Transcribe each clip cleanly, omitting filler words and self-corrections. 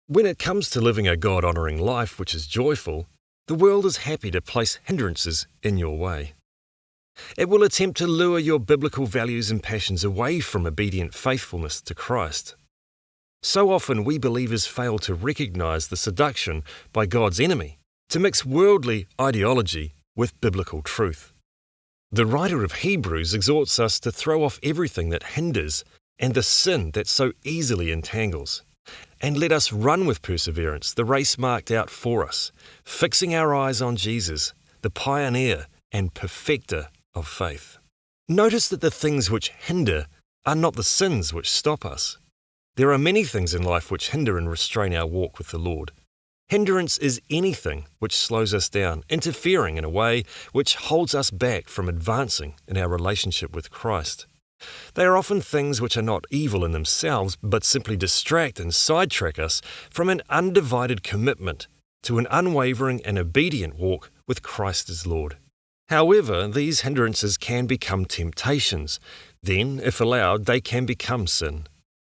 When it comes to living a God-honouring life which is joyful, the world is happy to place hindrances in your way. It will attempt to lure your biblical values and passions away from obedient faithfulness to Christ. So often we believers fail to recognise the seduction by God's enemy to mix worldly ideology with biblical truth. The writer of Hebrews exhorts us to throw off everything that hinders and the sin that so easily entangles, and let us run with perseverance the race marked out for us, fixing our eyes on Jesus, the pioneer and perfecter of faith. Notice that the things which hinder are not the sins which stop us. There are many things in life which hinder and restrain our walk with the Lord. Hindrance is anything which slows us down, interfering in a way which holds us back from advancing in our relationship with Christ. They are often things which are not evil in themselves, but simply distract and sidetrack us from an undivided commitment to an unwavering and obedient walk with Christ as Lord. However, these hindrances can become temptations. Then, if allowed, they can become sin.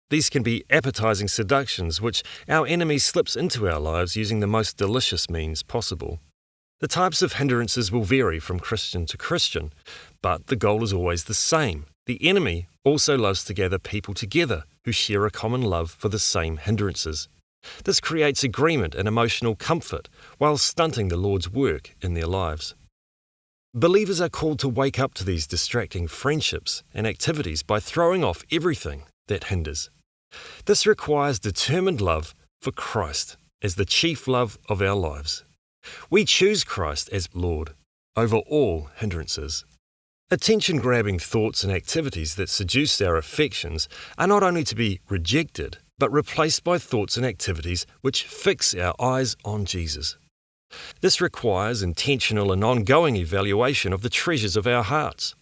These can be appetizing seductions which our enemy slips into our lives using the most delicious means possible. The types of hindrances will vary from Christian to Christian, but the goal is always the same. The enemy also loves to gather people together who share a common love for the same hindrances. This creates agreement and emotional comfort while stunting the Lord's work in their lives. Believers are called to wake up to these distracting friendships and activities by throwing off everything that hinders. This requires determined love for Christ as the chief love of our lives. We choose Christ as Lord over all hindrances. Attention-grabbing thoughts and activities that seduce our affections are not only to be rejected, but replaced by thoughts and activities which fix our eyes on Jesus. This requires intentional and ongoing evaluation of the treasures of our hearts.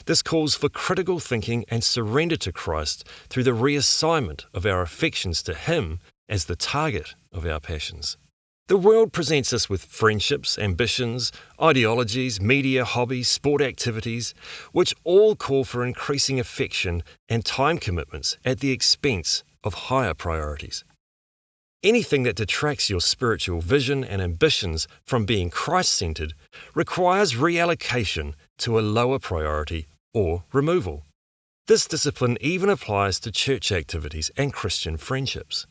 This calls for critical thinking and surrender to Christ through the reassignment of our affections to Him as the target of our passions. The world presents us with friendships, ambitions, ideologies, media, hobbies, sport activities, which all call for increasing affection and time commitments at the expense of higher priorities. Anything that detracts your spiritual vision and ambitions from being Christ-centered requires reallocation to a lower priority or removal. This discipline even applies to church activities and Christian friendships.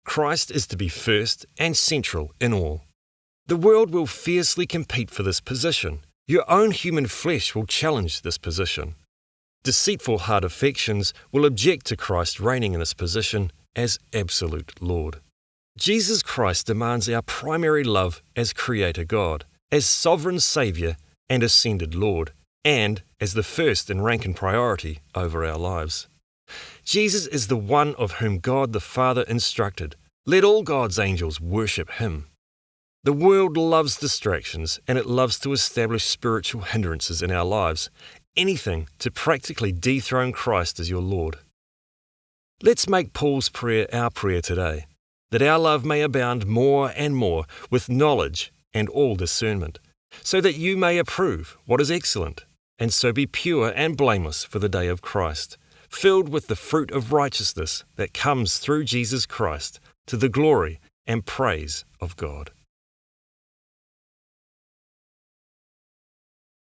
Christ is to be first and central in all. The world will fiercely compete for this position. Your own human flesh will challenge this position. Deceitful heart affections will object to Christ reigning in this position as absolute Lord. Jesus Christ demands our primary love as Creator God, as Sovereign Saviour and Ascended Lord, and as the first in rank and priority over our lives. Jesus is the one of whom God the Father instructed, "Let all God's angels worship Him." The world loves distractions and it loves to establish spiritual hindrances in our lives, anything to practically dethrone Christ as your Lord. Let's make Paul's prayer our prayer today, that our love may abound more and more with knowledge and all discernment, so that you may approve what is excellent, and so be pure and blameless for the day of Christ, filled with the fruit of righteousness that comes through Jesus Christ to the glory and praise of God.